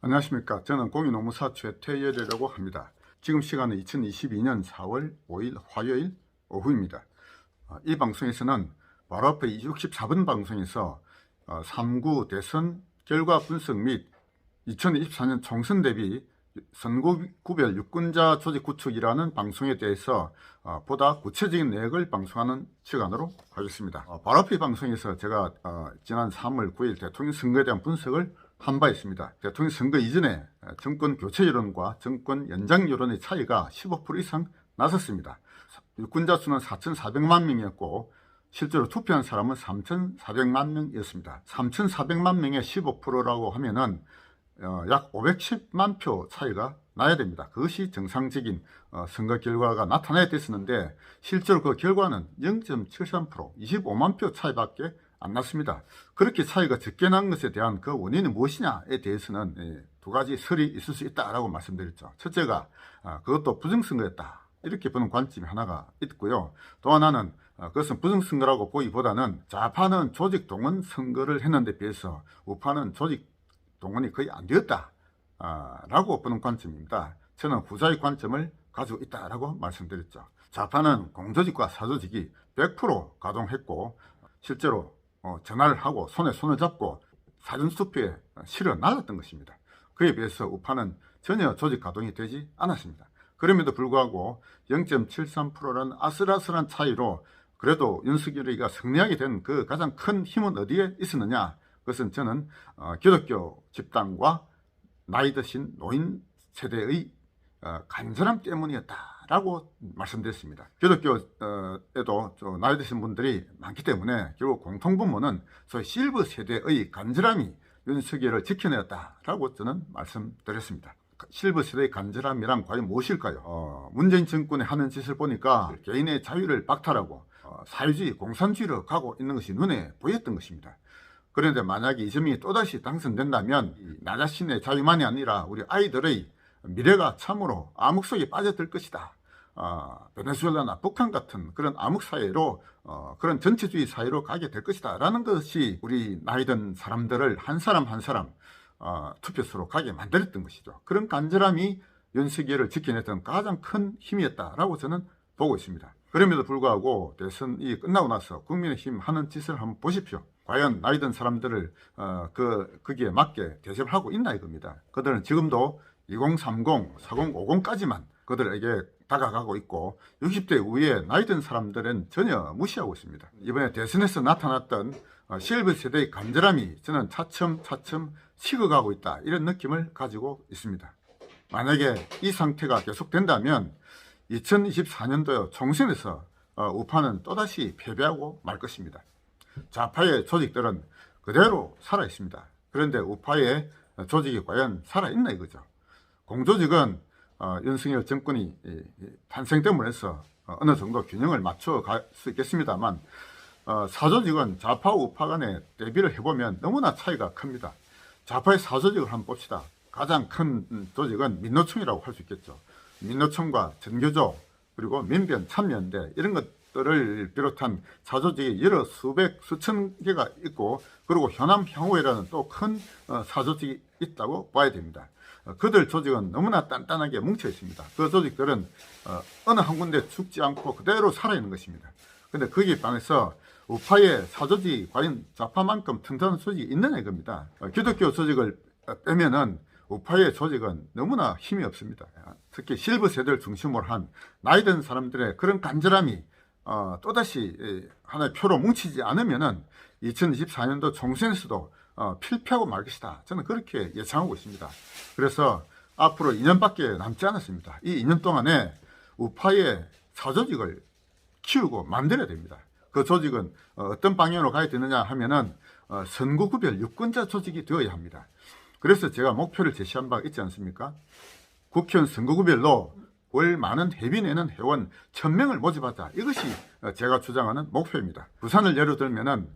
안녕하십니까. 저는 공인노무사 최태열이라고 합니다. 지금 시간은 2022년 4월 5일 화요일 오후입니다. 이 방송에서는 바로 앞에 64번 방송에서 3구 대선 결과 분석 및 2024년 총선 대비 선거구별 유권자 조직 구축이라는 방송에 대해서 보다 구체적인 내역을 방송하는 시간으로 하겠습니다. 바로 앞의 방송에서 제가 지난 3월 9일 대통령 선거에 대한 분석을 한 바 있습니다. 대통령 선거 이전에 정권 교체 여론과 정권 연장 여론의 차이가 15% 이상 났었습니다. 유권자 수는 4,400만 명이었고 실제로 투표한 사람은 3,400만 명이었습니다. 3,400만 명의 15%라고 하면은 약 510만 표 차이가 나야 됩니다. 그것이 정상적인 선거 결과가 나타나야 됐었는데 실제로 그 결과는 0.73%, 25만 표 차이밖에 안 났습니다. 그렇게 차이가 적게 난 것에 대한 그 원인이 무엇이냐에 대해서는 두 가지 설이 있을 수 있다라고 말씀드렸죠. 첫째가 그것도 부정선거였다, 이렇게 보는 관점이 하나가 있고요. 또 하나는 그것은 부정선거라고 보기보다는 좌파는 조직 동원 선거를 했는데 비해서 우파는 조직 동원이 거의 안 되었다 라고 보는 관점입니다. 저는 후자의 관점을 가지고 있다라고 말씀드렸죠. 좌파는 공조직과 사조직이 100% 가동했고 실제로 전화를 하고 손에 손을 잡고 사전투표에 실어 날랐던 것입니다. 그에 비해서 우파는 전혀 조직 가동이 되지 않았습니다. 그럼에도 불구하고 0.73%라는 아슬아슬한 차이로 그래도 윤석열이가 승리하게 된 그 가장 큰 힘은 어디에 있었느냐? 그것은 저는 기독교 집단과 나이 드신 노인 세대의 간절함 때문이었다라고 말씀드렸습니다. 기독교에도 나이 드신 분들이 많기 때문에 결국 공통분모는 소위 실버 세대의 간절함이 윤석열을 지켜내었다라고 저는 말씀드렸습니다. 실버 세대의 간절함이란 과연 무엇일까요? 문재인 정권이 하는 짓을 보니까 개인의 자유를 박탈하고 사회주의, 공산주의로 가고 있는 것이 눈에 보였던 것입니다. 그런데 만약에 이재명이 또다시 당선된다면 나 자신의 자유만이 아니라 우리 아이들의 미래가 참으로 암흑 속에 빠져들 것이다. 베네수엘라나 북한 같은 그런 암흑 사회로 그런 전체주의 사회로 가게 될 것이다 라는 것이 우리 나이 든 사람들을 한 사람 한 사람 투표소로 가게 만들었던 것이죠. 그런 간절함이 윤석열을 지켜냈던 가장 큰 힘이었다라고 저는 보고 있습니다. 그럼에도 불구하고 대선이 끝나고 나서 국민의힘 하는 짓을 한번 보십시오. 과연 나이 든 사람들을 거기에 맞게 대접하고 있나 이겁니다. 그들은 지금도 2030, 4050까지만 그들에게 다가가고 있고 60대 이후에 나이 든 사람들은 전혀 무시하고 있습니다. 이번에 대선에서 나타났던 실버 세대의 간절함이 저는 차츰차츰 식어가고 있다, 이런 느낌을 가지고 있습니다. 만약에 이 상태가 계속된다면 2024년도 총선에서 우파는 또다시 패배하고 말 것입니다. 좌파의 조직들은 그대로 살아 있습니다. 그런데 우파의 조직이 과연 살아있나 이거죠. 공조직은 윤석열 정권이 탄생됨으로 해서 어느 정도 균형을 맞춰 갈 수 있겠습니다만 사조직은 좌파 우파 간에 대비를 해보면 너무나 차이가 큽니다. 좌파의 사조직을 한번 봅시다. 가장 큰 조직은 민노총이라고 할 수 있겠죠. 민노총과 전교조 그리고 민변 참여연대 이런 것들을 비롯한 사조직이 여러 수백 수천 개가 있고 그리고 현암 향후회라는 또 큰 사조직이 있다고 봐야 됩니다. 그들 조직은 너무나 단단하게 뭉쳐 있습니다. 그 조직들은 어느 한 군데 죽지 않고 그대로 살아있는 것입니다. 근데 거기에 반해서 우파의 사조직이 과연 좌파만큼 튼튼한 조직이 있느냐 이겁니다. 기독교 조직을 빼면은 우파의 조직은 너무나 힘이 없습니다. 특히 실버 세대를 중심으로 한 나이 든 사람들의 그런 간절함이 또다시 하나의 표로 뭉치지 않으면은 2024년도 총선에서도 필패하고 말 것이다. 저는 그렇게 예상하고 있습니다. 그래서 앞으로 2년밖에 남지 않았습니다. 이 2년 동안에 우파의 사조직을 키우고 만들어야 됩니다. 그 조직은 어떤 방향으로 가야 되느냐 하면은 선거구별 유권자 조직이 되어야 합니다. 그래서 제가 목표를 제시한 바가 있지 않습니까? 국회의원 선거구별로 월 많은 회비 내는 회원 1000명을 모집하자. 이것이 제가 주장하는 목표입니다. 부산을 예로 들면은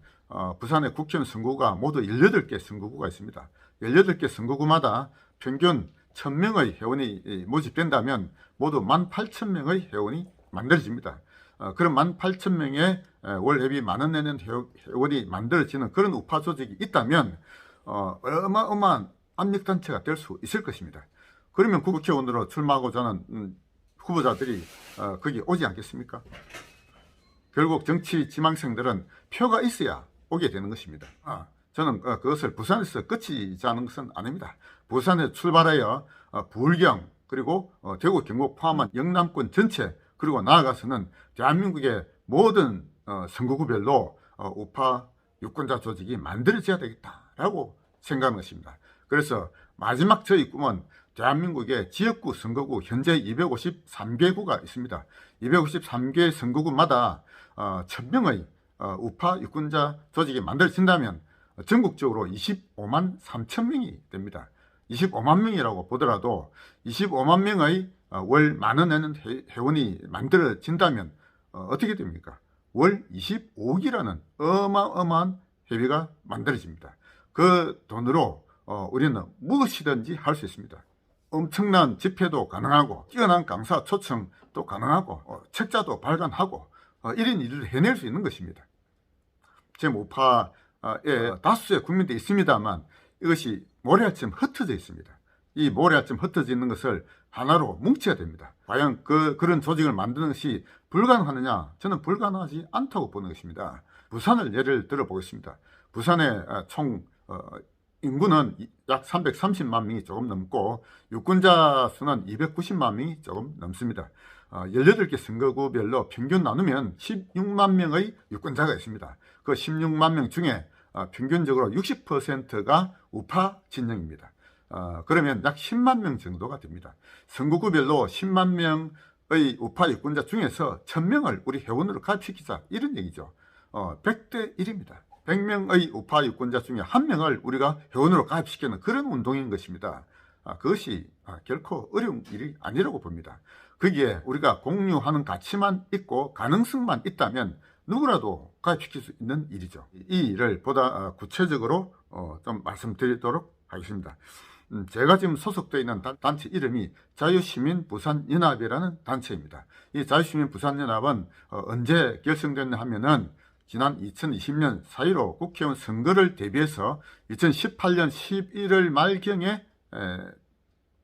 부산의 국회의원 선거구가 모두 18개 선거구가 있습니다. 18개 선거구마다 평균 1000명의 회원이 모집된다면 모두 18,000명의 회원이 만들어집니다. 그런 18,000명의 월 회비 만원 내는 회원이 만들어지는 그런 우파 조직이 있다면 어마어마한 압력단체가 될 수 있을 것입니다. 그러면 국회의원으로 출마하고자 하는 후보자들이 거기 오지 않겠습니까? 결국 정치 지망생들은 표가 있어야 오게 되는 것입니다. 저는 그것을 부산에서 끝이지 않은 것은 아닙니다. 부산에 출발하여 부울경 그리고 대구 경북 포함한 영남권 전체 그리고 나아가서는 대한민국의 모든 선거구별로 우파 유권자 조직이 만들어져야 되겠다라고 생각하는 것입니다. 그래서 마지막 저희 꿈은 대한민국의 지역구 선거구 현재 253개구가 있습니다. 253개 선거구마다 1000명의 우파 유권자 조직이 만들어진다면 전국적으로 25만 3천 명이 됩니다. 25만 명이라고 보더라도 25만 명의 월 만원 내는 회원이 만들어진다면 어떻게 됩니까? 월 25억이라는 어마어마한 회비가 만들어집니다. 그 돈으로 우리는 무엇이든지 할 수 있습니다. 엄청난 집회도 가능하고 뛰어난 강사 초청도 가능하고 책자도 발간하고 이런 일을 해낼 수 있는 것입니다. 지금 우파에 다수의 국민들이 있습니다만 이것이 모래알처럼 흩어져 있습니다. 이 모래알처럼 흩어져 있는 것을 하나로 뭉쳐야 됩니다. 과연 그런 조직을 만드는 것이 불가능하느냐? 저는 불가능하지 않다고 보는 것입니다. 부산을 예를 들어 보겠습니다. 부산의 총 인구는 약 330만 명이 조금 넘고 유권자 수는 290만 명이 조금 넘습니다. 18개 선거구별로 평균 나누면 16만 명의 유권자가 있습니다. 그 16만 명 중에 평균적으로 60%가 우파 진영입니다. 그러면 약 10만 명 정도가 됩니다. 선거구별로 10만 명의 우파 유권자 중에서 1000명을 우리 회원으로 가입시키자 이런 얘기죠. 100대 1입니다. 100명의 우파 유권자 중에 1명을 우리가 회원으로 가입시키는 그런 운동인 것입니다. 그것이 결코 어려운 일이 아니라고 봅니다. 거기에 우리가 공유하는 가치만 있고 가능성만 있다면 누구라도 가입시킬 수 있는 일이죠. 이 일을 보다 구체적으로 좀 말씀드리도록 하겠습니다. 제가 지금 소속되어 있는 단체 이름이 자유시민부산연합이라는 단체입니다. 이 자유시민부산연합은 언제 결성됐냐 하면은 지난 2020년 4.15 국회의원 선거를 대비해서 2018년 11월 말경에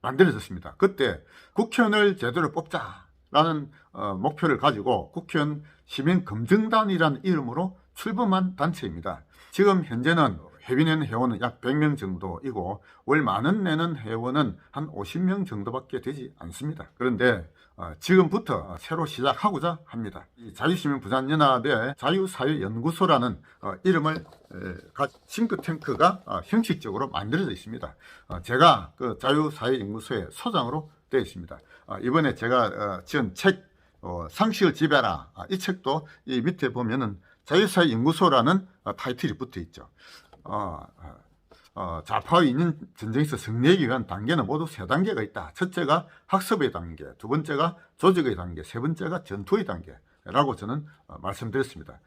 만들어졌습니다. 그때 국회의원을 제대로 뽑자라는 목표를 가지고 국회의원 시민검증단이라는 이름으로 출범한 단체입니다. 지금 현재는 회비 내는 회원은 약 100명 정도이고 월 만원 내는 회원은 한 50명 정도밖에 되지 않습니다. 그런데 지금부터 새로 시작하고자 합니다. 이 자유시민부산연합의 자유사회연구소라는 이름을 싱크탱크가 형식적으로 만들어져 있습니다. 제가 그 자유사회연구소의 소장으로 되어 있습니다. 이번에 제가 지은 책 상식을 지배하라, 이 책도 이 밑에 보면은 자유사회연구소라는 타이틀이 붙어 있죠. 좌파와 이념 전쟁에서 승리하기 위한 단계는 모두 3단계가 있다. 첫째가 학습의 단계, 두 번째가 조직의 단계, 세 번째가 전투의 단계라고 저는 말씀드렸습니다.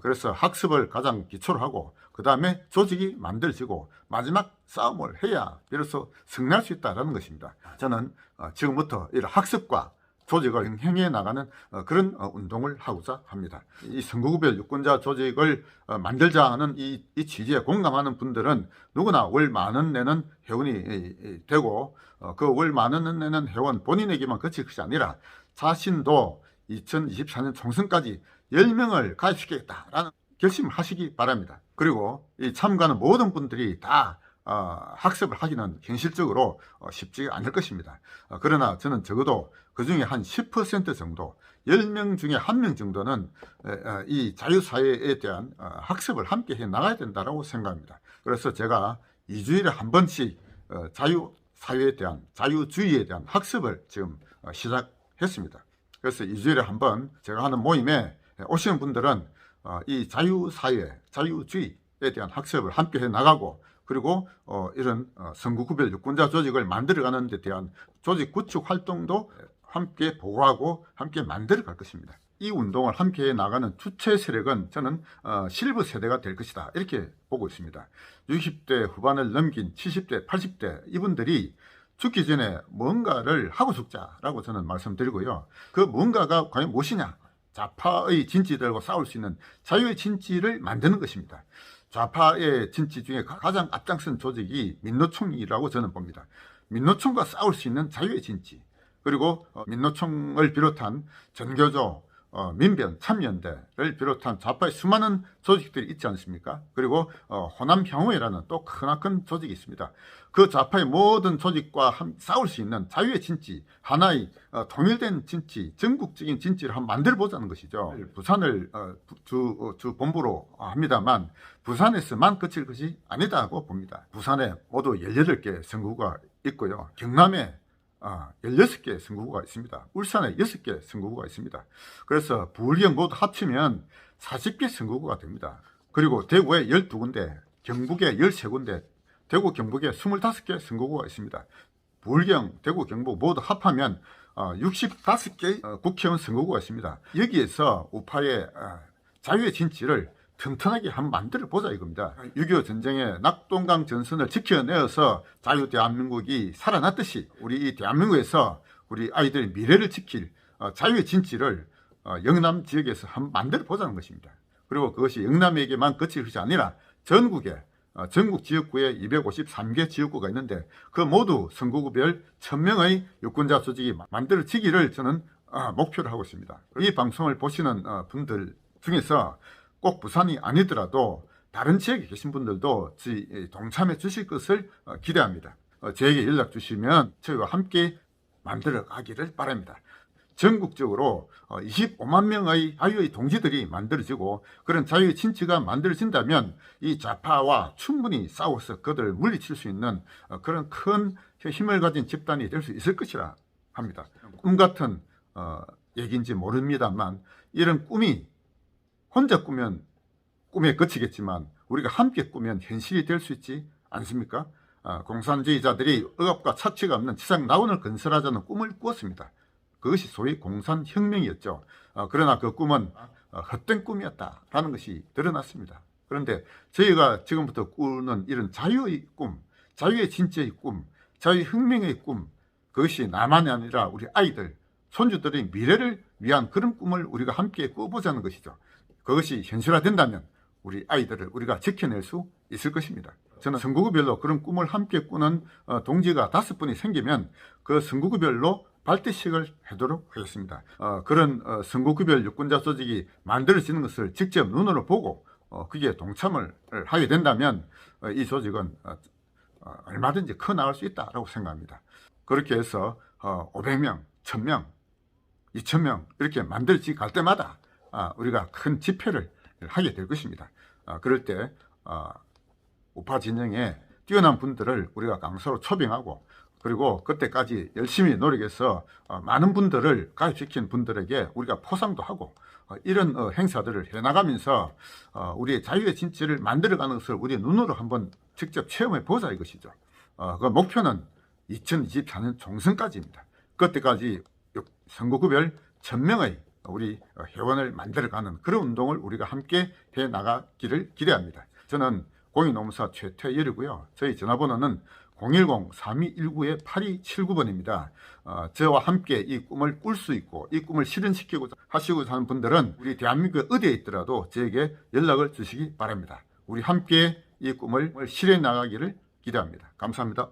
그래서 학습을 가장 기초로 하고 그 다음에 조직이 만들어지고 마지막 싸움을 해야 비로소 승리할 수 있다는 것입니다. 저는 지금부터 이런 학습과 조직을 형성해 나가는 그런 운동을 하고자 합니다. 이 선거구별 유권자 조직을 만들자 하는 이 취지에 공감하는 분들은 누구나 월 만원 내는 회원이 되고 그 월 만원 내는 회원 본인에게만 그칠 것이 아니라 자신도 2024년 총선까지 10명을 가입시키겠다라는 결심을 하시기 바랍니다. 그리고 이 참가하는 모든 분들이 다 학습을 하기는 현실적으로 쉽지 않을 것입니다. 그러나 저는 적어도 그 중에 한 10% 정도, 10명 중에 1명 정도는 이 자유사회에 대한 학습을 함께 해 나가야 된다고 생각합니다. 그래서 제가 2주일에 한 번씩 자유사회에 대한, 자유주의에 대한 학습을 지금 시작했습니다. 그래서 2주일에 한 번 제가 하는 모임에 오시는 분들은 이 자유사회, 자유주의에 대한 학습을 함께 해 나가고 그리고 이런 선거구별 유권자 조직을 만들어가는 데 대한 조직 구축 활동도 함께 보고하고 함께 만들어 갈 것입니다. 이 운동을 함께 나가는 주체 세력은 저는 실버 세대가 될 것이다 이렇게 보고 있습니다. 60대 후반을 넘긴 70대, 80대 이분들이 죽기 전에 뭔가를 하고 죽자라고 저는 말씀드리고요. 그 뭔가가 과연 무엇이냐? 좌파의 진지들과 싸울 수 있는 자유의 진지를 만드는 것입니다. 좌파의 진지 중에 가장 앞장선 조직이 민노총이라고 저는 봅니다. 민노총과 싸울 수 있는 자유의 진지, 그리고 민노총을 비롯한 전교조, 민변, 참여연대를 비롯한 좌파의 수많은 조직들이 있지 않습니까? 그리고 호남향후회라는 또 크나큰 조직이 있습니다. 그 좌파의 모든 조직과 싸울 수 있는 자유의 진지, 하나의 통일된 진지, 전국적인 진지를 한번 만들어보자는 것이죠. 부산을 주 본부로 합니다만 부산에서만 그칠 것이 아니다고 봅니다. 부산에 모두 18개 선거구가 있고요. 경남에 16개 선거구가 있습니다. 울산에 6개 선거구가 있습니다. 그래서 부울경 모두 합치면 40개 선거구가 됩니다. 그리고 대구에 12군데, 경북에 13군데, 대구 경북에 25개 선거구가 있습니다. 부울경, 대구, 경북 모두 합하면 65개 국회의원 선거구가 있습니다. 여기에서 우파의 자유의 진지를 튼튼하게 한번 만들어 보자 이겁니다. 6.25 전쟁의 낙동강 전선을 지켜내어서 자유 대한민국이 살아났듯이 우리 이 대한민국에서 우리 아이들의 미래를 지킬 자유의 진지를 영남 지역에서 한번 만들어 보자는 것입니다. 그리고 그것이 영남에게만 그칠 것이 아니라 전국에 전국 지역구에 253개 지역구가 있는데 그 모두 선거구별 1000명의 유권자 조직이 만들어지기를 저는 목표로 하고 있습니다. 이 방송을 보시는 분들 중에서 꼭 부산이 아니더라도 다른 지역에 계신 분들도 동참해 주실 것을 기대합니다. 저에게 연락 주시면 저희와 함께 만들어 가기를 바랍니다. 전국적으로 25만 명의 자유의 동지들이 만들어지고 그런 자유의 진치가 만들어진다면 이 좌파와 충분히 싸워서 그들을 물리칠 수 있는 그런 큰 힘을 가진 집단이 될 수 있을 것이라 합니다. 꿈 같은 얘기인지 모릅니다만 이런 꿈이 혼자 꾸면 꿈에 그치겠지만 우리가 함께 꾸면 현실이 될 수 있지 않습니까? 공산주의자들이 억압과 차치가 없는 지상 낙원을 건설하자는 꿈을 꾸었습니다. 그것이 소위 공산혁명이었죠. 그러나 그 꿈은 헛된 꿈이었다라는 것이 드러났습니다. 그런데 저희가 지금부터 꾸는 이런 자유의 꿈, 자유의 진짜의 꿈, 자유의 혁명의 꿈, 그것이 나만이 아니라 우리 아이들, 손주들의 미래를 위한 그런 꿈을 우리가 함께 꾸어보자는 것이죠. 그것이 현실화된다면 우리 아이들을 우리가 지켜낼 수 있을 것입니다. 저는 선거구별로 그런 꿈을 함께 꾸는 동지가 5분이 생기면 그 선거구별로 발대식을 하도록 하겠습니다. 그런 선거구별 유권자 조직이 만들어지는 것을 직접 눈으로 보고 그게 동참을 하게 된다면 이 조직은 얼마든지 커 나갈 수 있다고 생각합니다. 그렇게 해서 500명, 1000명, 2000명 이렇게 만들어지 갈 때마다 우리가 큰 집회를 하게 될 것입니다. 그럴 때 우파 진영에 뛰어난 분들을 우리가 강서로 초빙하고 그리고 그때까지 열심히 노력해서 많은 분들을 가입시킨 분들에게 우리가 포상도 하고 이런 행사들을 해나가면서 우리의 자유의 진치를 만들어가는 것을 우리 눈으로 한번 직접 체험해 보자 이것이죠. 그 목표는 2024년 총선까지입니다. 그때까지 선거구별 1000명의 우리 회원을 만들어가는 그런 운동을 우리가 함께 해나가기를 기대합니다. 저는 공익노무사 최태열이고요. 저희 전화번호는 010-3219-8279번입니다. 저와 함께 이 꿈을 꿀 수 있고 이 꿈을 실현시키고 하시고자 하는 분들은 우리 대한민국 어디에 있더라도 저에게 연락을 주시기 바랍니다. 우리 함께 이 꿈을 실현해 나가기를 기대합니다. 감사합니다.